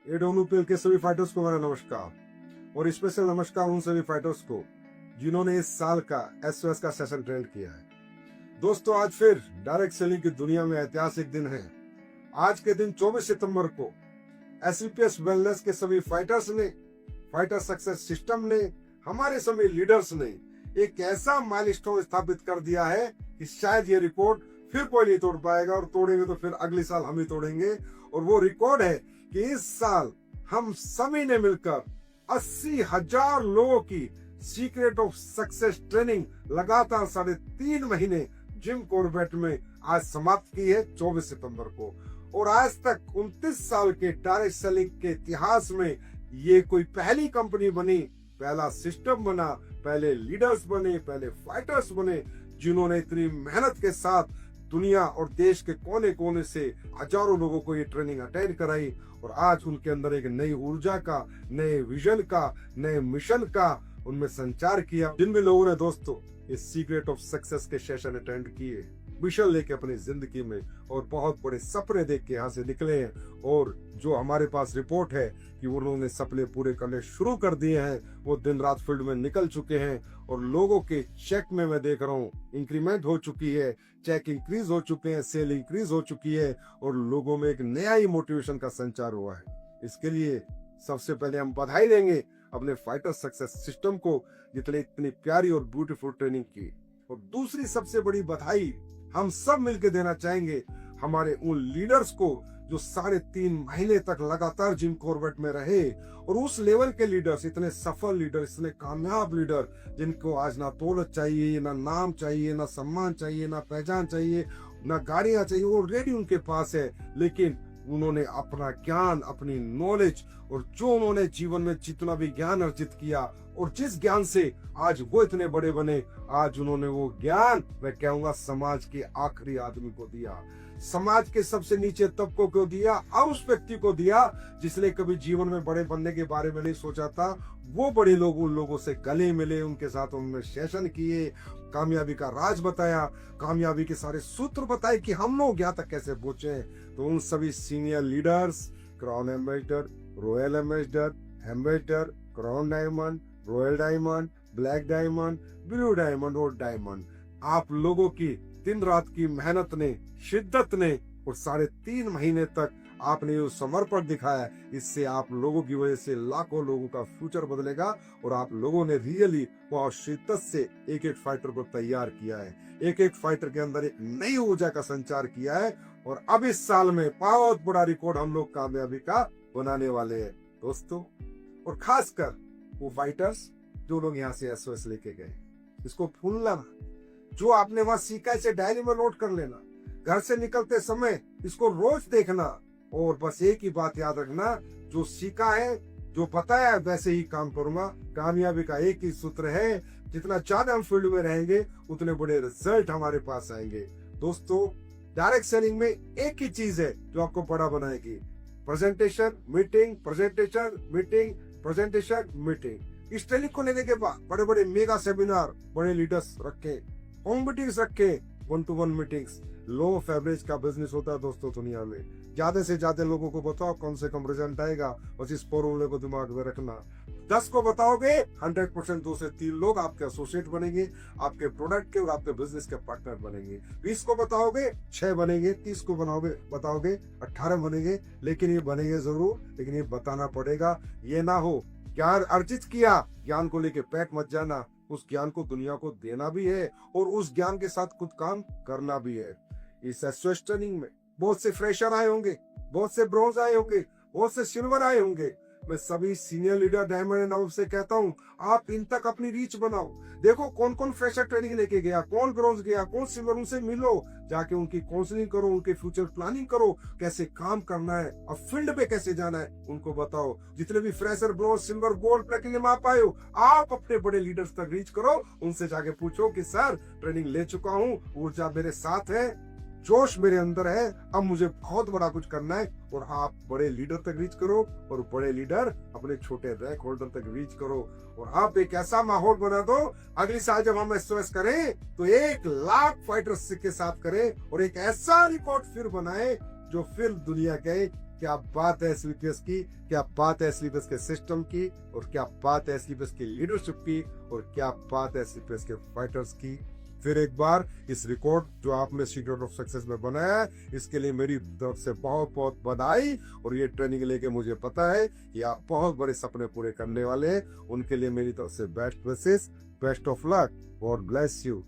AWPL के सभी fighters को मेरा नमस्कार और स्पेशल नमस्कार उन सभी फाइटर्स को जिन्होंने इस साल का एसओएस का सेशन ट्रेंड किया है। दोस्तों, आज फिर डायरेक्ट सेलिंग की दुनिया में ऐतिहासिक दिन है। आज के दिन 24 सितंबर को एसवीपीएस वेलनेस के सभी फाइटर्स ने, फाइटर सक्सेस सिस्टम ने, हमारे सभी लीडर्स ने एक ऐसा माइलस्टोन स्थापित कर दिया है कि शायद ये रिकॉर्ड फिर कोई नहीं तोड़ पाएगा, और तोड़ेंगे तो फिर अगले साल हम ही तोड़ेंगे। और वो रिकॉर्ड है कि इस साल हम सभी ने मिलकर 80,000 लोगों की सीक्रेट ऑफ सक्सेस ट्रेनिंग लगातार 3.5 महीने जिम कॉर्बेट में आज समाप्त की है 24 सितंबर को। और आज तक 29 साल के डायरेक्ट सेलिंग के इतिहास में ये कोई पहली कंपनी बनी, पहला सिस्टम बना, पहले लीडर्स बने, पहले फाइटर्स बने जिन्होंने इतनी मेहनत के साथ दुनिया और देश के कोने कोने से हजारों लोगों को ये ट्रेनिंग अटेंड कराई। और आज उनके अंदर एक नई ऊर्जा का, नए विजन का, नए मिशन का उनमें संचार किया। जिन भी लोगों ने दोस्तों इस सीक्रेट ऑफ सक्सेस के सेशन अटेंड किए, मिशन लेके अपनी जिंदगी में और बहुत बड़े सपने देख के यहाँ से निकले हैं, और जो हमारे पास रिपोर्ट है कि उन्होंने सपने पूरे करने शुरू कर दिए हैं, वो दिन रात फील्ड में निकल चुके हैं। और लोगों के चेक में मैं देख रहा हूँ इंक्रीमेंट हो चुकी है, चेक इंक्रीज हो चुके हैं, सेल इंक्रीज हो चुकी है, और लोगों में एक नया ही मोटिवेशन का संचार हुआ है। इसके लिए सबसे पहले हम बधाई देंगे अपने फाइटर सक्सेस सिस्टम को, जितने इतनी प्यारी और ब्यूटीफुल ट्रेनिंग की। और दूसरी सबसे बड़ी बधाई हम सब मिलकर देना चाहेंगे हमारे उन लीडर्स को जो 3.5 महीने तक लगातार जिम कॉर्बेट में रहे, और उस लेवल के लीडर्स, इतने सफल लीडर, इतने कामयाब लीडर जिनको आज ना दौलत चाहिए, ना नाम चाहिए, ना सम्मान चाहिए, ना पहचान चाहिए, ना गाड़ियां चाहिए, वो ऑलरेडी उनके पास है। लेकिन उन्होंने अपना ज्ञान, अपनी नॉलेज, और जो उन्होंने जीवन में जितना भी ज्ञान अर्जित किया और जिस ज्ञान से आज वो इतने बड़े बने, आज उन्होंने वो ज्ञान, मैं कहूंगा, समाज के आखिरी आदमी को दिया, समाज के सबसे नीचे तबकों को दिया, और उस व्यक्ति को दिया जिसने कभी जीवन में बड़े बनने के बारे में नहीं सोचा था। वो बड़े लोग उन लोगों से गले मिले, उनके साथ उन्होंने सेशन किए, कामयाबी का राज बताया, कामयाबी के सारे सूत्र बताए कि हम लोग यहाँ तक कैसे पहुंचे। तो उन सभी senior leaders, crown ambassador, royal ambassador, crown diamond, royal diamond, black diamond, blue diamond और डायमंड, आप लोगों की दिन रात की मेहनत ने, शिद्दत ने, और 3.5 महीने तक आपने जो समर्पण दिखाया, इससे आप लोगों की वजह से लाखों लोगों का फ्यूचर बदलेगा। और आप लोगों ने रियली बहुत शिद्दत से एक एक फाइटर को तैयार किया है, एक एक फाइटर के अंदर एक नई ऊर्जा का संचार किया है। और अब इस साल में बहुत बड़ा रिकॉर्ड हम लोग कामयाबी का बनाने वाले हैं दोस्तों। और खासकर वो फाइटर्स जो लोग यहाँ से एसओएस लेके गए, इसको भूलना ना, जो आपने वहां सीखा इसे डायरी में नोट कर लेना, घर से निकलते समय इसको रोज देखना, और बस एक ही बात याद रखना, जो सीखा है, जो बताया है, वैसे ही काम करूंगा। कामयाबी का एक ही सूत्र है, जितना ज्यादा हम फील्ड में रहेंगे उतने बड़े रिजल्ट हमारे पास आएंगे। दोस्तों, डायरेक्ट सेलिंग में एक ही चीज है जो आपको बड़ा बनाएगी, presentation, meeting, presentation, meeting, presentation, meeting. इस ट्रेनिंग को लेने के बाद बड़े बड़े मेगा सेमिनार, बड़े लीडर्स रखे, होम मीटिंग्स रखे, 1-to-1 meetings. Low of average का बिजनेस होता है दोस्तों दुनिया में। ज्यादा से ज्यादा लोगों को बताओ, कम से कम रिजल्ट आएगा। बस इस फॉर्मूले को दिमाग में रखना। 10 को बताओगे 100% 2 से 3 लोग आपके एसोसिएट बनेंगे, आपके प्रोडक्ट के और आपके बिजनेस के पार्टनर बनेंगे। 20 को बताओगे 6 बनेंगे, 30 को बताओगे 18 बनेंगे। लेकिन ये बनेंगे जरूर, लेकिन ये बताना पड़ेगा। ये ना हो ज्ञान अर्जित किया, ज्ञान को लेके पैट मत जाना। उस ज्ञान को दुनिया को देना भी है, और उस ज्ञान के साथ कुछ काम करना भी है। इस एसओएस ट्रेनिंग में बहुत से फ्रेशर आए होंगे, बहुत से ब्रोंज आए होंगे, बहुत से सिल्वर आए होंगे। मैं सभी senior leader diamond and above से कहता हूँ, आप इन तक अपनी रीच बनाओ। देखो कौन कौन फ्रेशर ट्रेनिंग लेके गया, कौन ब्रोंज गया, कौन सिल्वर, उनसे मिलो, जाके उनकी काउंसलिंग करो, उनके फ्यूचर प्लानिंग करो, कैसे काम करना है और फील्ड पे कैसे जाना है उनको बताओ। जितने भी fresher, bronze, silver, gold, platinum आप आए हो, आप अपने बड़े लीडर्स तक रीच करो। उनसे जाके पूछो कि सर, ट्रेनिंग ले चुका हूँ, ऊर्जा मेरे साथ है, जोश मेरे अंदर है, अब मुझे बहुत बड़ा कुछ करना है। और आप बड़े लीडर तक रीच करो, और बड़े लीडर अपने छोटे रैंक होल्डर तक रीच करो, और आप एक ऐसा माहौल बना दो, अगली साल जब हम एसओएस करें तो 1 लाख फाइटर्स के साथ करें, और एक ऐसा रिकॉर्ड फिर बनाए जो फिर दुनिया कहे क्या बात है एसवीपीएस की, क्या बात है एसवीपीएस के सिस्टम की, और क्या बात है एसवीपीएस की लीडरशिप की, और क्या बात है एसवीपीएस के फाइटर्स की। फिर एक बार इस रिकॉर्ड जो आपने सीक्रेट ऑफ सक्सेस में बनाया है, इसके लिए मेरी तरफ से बहुत बहुत बधाई। और ये ट्रेनिंग लेके मुझे पता है कि आप बहुत बड़े सपने पूरे करने वाले हैं। उनके लिए मेरी तरफ से best wishes, best of luck, God bless you.